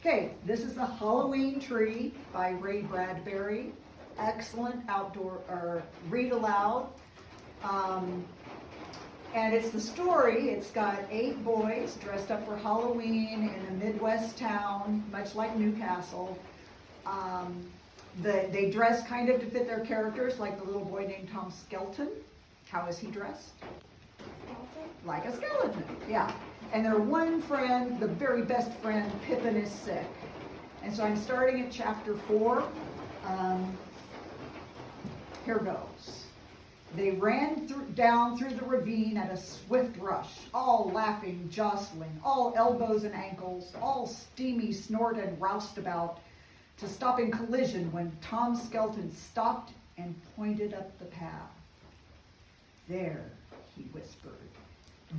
Okay, this is the Halloween Tree by Bradbury. Excellent outdoor or read aloud. And it's the story. It's got 8 boys dressed up for Halloween in a Midwest town, much like Newcastle. They dress kind of to fit their characters, like the little boy named Tom Skelton. How is he dressed? Like a skeleton, yeah. And their one friend, the very best friend, Pippin, is sick. And so I'm starting at chapter 4. Here goes. They ran down through the ravine at a swift rush, all laughing, jostling, all elbows and ankles, all steamy, snorted, and roused about, to stop in collision when Tom Skelton stopped and pointed up the path. "There," he whispered.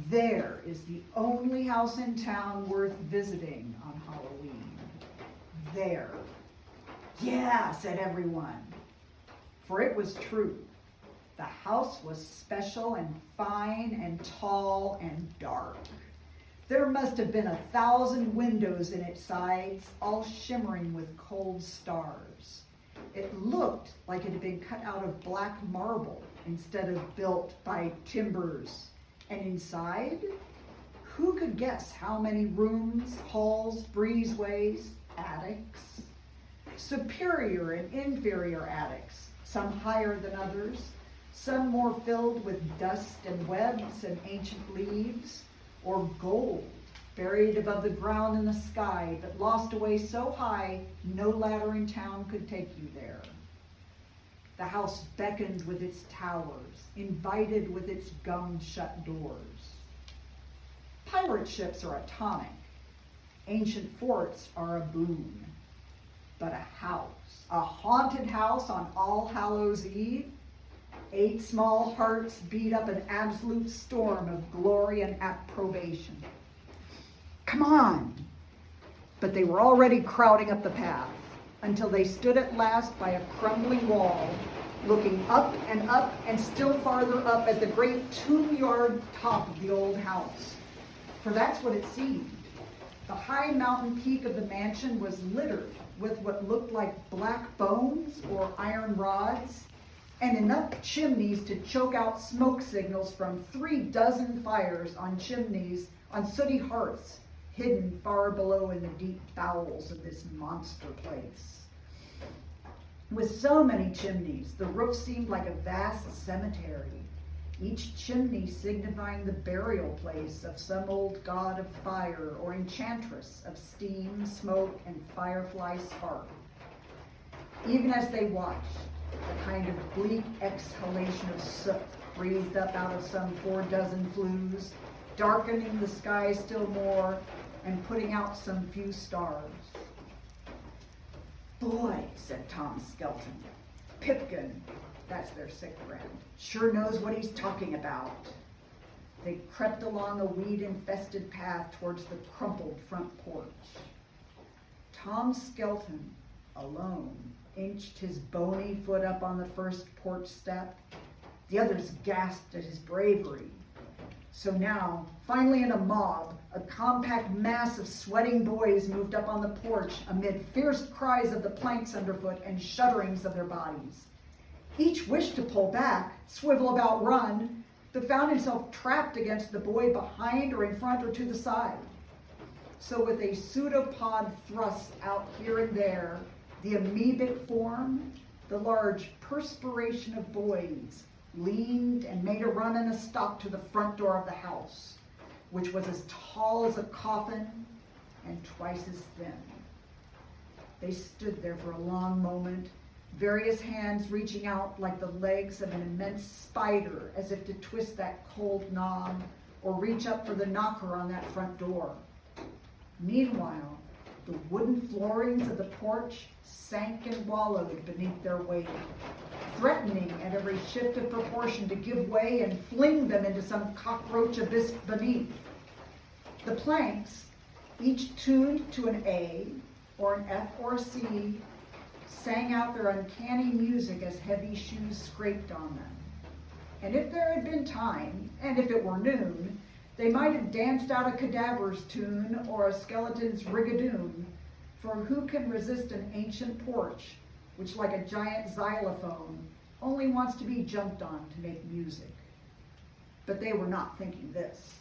"There is the only house in town worth visiting on Halloween. There." "Yeah," said everyone. For it was true. The house was special and fine and tall and dark. There must have been 1,000 windows in its sides, all shimmering with cold stars. It looked like it had been cut out of black marble instead of built by timbers. And inside, who could guess how many rooms, halls, breezeways, attics? Superior and inferior attics, some higher than others, some more filled with dust and webs and ancient leaves, or gold buried above the ground in the sky but lost away so high no ladder in town could take you there. The house beckoned with its towers, invited with its gummed-shut doors. Pirate ships are a tonic. Ancient forts are a boon. But a haunted house on All Hallows Eve, 8 small hearts beat up an absolute storm of glory and approbation. "Come on!" But they were already crowding up the path, until they stood at last by a crumbling wall, looking up and still farther up at the great 2-yard top of the old house. For that's what it seemed. The high mountain peak of the mansion was littered with what looked like black bones or iron rods, and enough chimneys to choke out smoke signals from 36 fires on chimneys on sooty hearths hidden far below in the deep bowels of this monster place. With so many chimneys, the roof seemed like a vast cemetery, each chimney signifying the burial place of some old god of fire or enchantress of steam, smoke, and firefly spark. Even as they watched, a kind of bleak exhalation of soot breathed up out of some 46 flues, darkening the sky still more and putting out some few stars. "Boy," said Tom Skelton, "Pipkin," that's their sick friend, "sure knows what he's talking about." They crept along a weed-infested path towards the crumpled front porch. Tom Skelton, alone, inched his bony foot up on the first porch step. The others gasped at his bravery. So now, finally in a mob, a compact mass of sweating boys moved up on the porch amid fierce cries of the planks underfoot and shudderings of their bodies. Each wished to pull back, swivel about, run, but found himself trapped against the boy behind or in front or to the side. So with a pseudopod thrust out here and there, the amoebic form, the large perspiration of boys, leaned and made a run and a stop to the front door of the house, which was as tall as a coffin and twice as thin. They stood there for a long moment, various hands reaching out like the legs of an immense spider as if to twist that cold knob or reach up for the knocker on that front door. Meanwhile, the wooden floorings of the porch sank and wallowed beneath their weight, threatening at every shift of proportion to give way and fling them into some cockroach abyss beneath. The planks, each tuned to an A or an F or a C, sang out their uncanny music as heavy shoes scraped on them. And if there had been time, and if it were noon, they might have danced out a cadaver's tune or a skeleton's rigadoon, For who can resist an ancient porch, which like a giant xylophone only wants to be jumped on to make music? But they were not thinking this.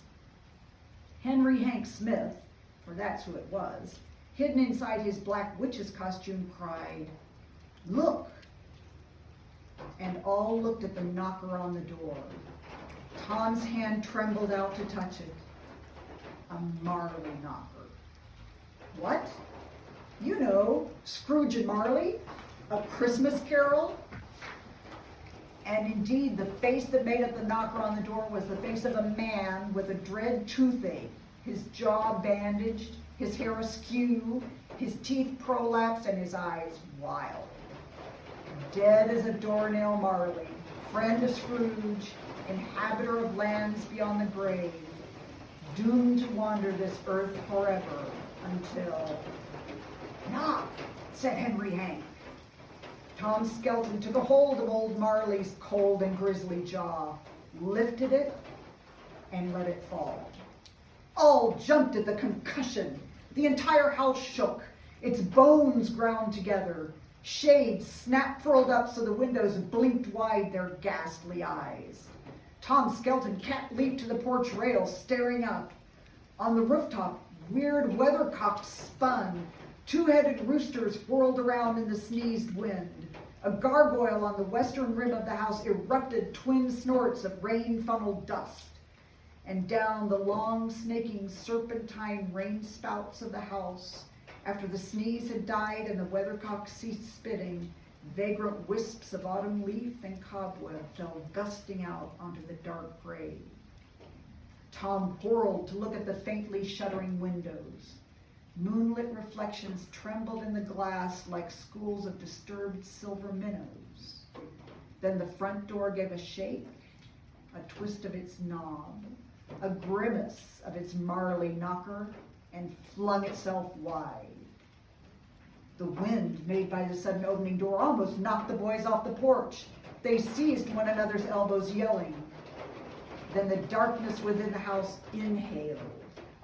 Henry Hank Smith, for that's who it was, hidden inside his black witch's costume, cried, "Look!" And all looked at the knocker on the door. Tom's hand trembled out to touch it. A Marley knocker. What? You know, Scrooge and Marley, A Christmas Carol? And indeed, the face that made up the knocker on the door was the face of a man with a dread toothache, his jaw bandaged, his hair askew, his teeth prolapsed, and his eyes wild. Dead as a doornail Marley, friend of Scrooge, inhabitor of lands beyond the grave, doomed to wander this earth forever until... "Knock," said Henry Hank. Tom Skelton took a hold of old Marley's cold and grisly jaw, lifted it, and let it fall. All jumped at the concussion. The entire house shook. Its bones ground together. Shades snap-furled up so the windows blinked wide their ghastly eyes. Tom Skelton cat-leaped to the porch rail, staring up. On the rooftop, weird weathercocks spun. Two-headed roosters whirled around in the sneezed wind. A gargoyle on the western rim of the house erupted twin snorts of rain-funneled dust. And down the long, snaking, serpentine rain spouts of the house, after the sneeze had died and the weathercock ceased spitting, vagrant wisps of autumn leaf and cobweb fell gusting out onto the dark grave. Tom whirled to look at the faintly shuddering windows. Moonlit reflections trembled in the glass like schools of disturbed silver minnows. Then the front door gave a shake, a twist of its knob, a grimace of its Marley knocker, and flung itself wide. The wind made by the sudden opening door almost knocked the boys off the porch. They seized one another's elbows, yelling. Then the darkness within the house inhaled.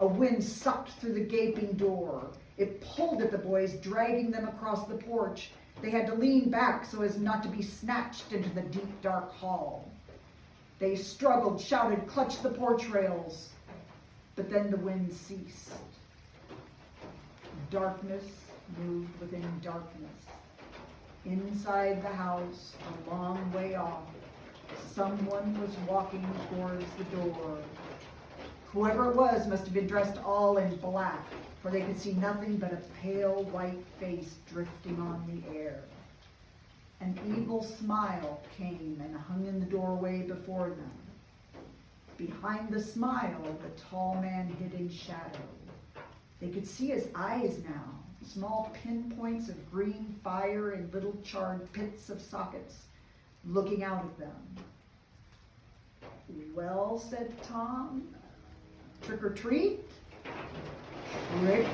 A wind sucked through the gaping door. It pulled at the boys, dragging them across the porch. They had to lean back so as not to be snatched into the deep, dark hall. They struggled, shouted, clutched the porch rails. But then the wind ceased. Darkness moved within darkness. Inside the house, a long way off, someone was walking towards the door. Whoever it was must have been dressed all in black, for they could see nothing but a pale white face drifting on the air. An evil smile came and hung in the doorway before them. Behind the smile, the tall man hid in shadow. They could see his eyes now, small pinpoints of green fire in little charred pits of sockets, looking out at them. "Well," said Tom, "trick or treat?" "Trick,"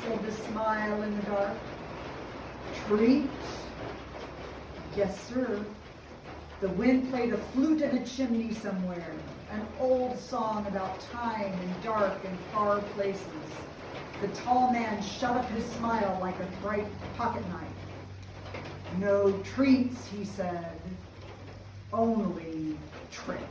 said the smile in the dark. "Treat?" "Yes, sir." The wind played a flute in a chimney somewhere, an old song about time and dark and far places. The tall man shut up his smile like a bright pocket knife. "No treats," he said, "only tricks."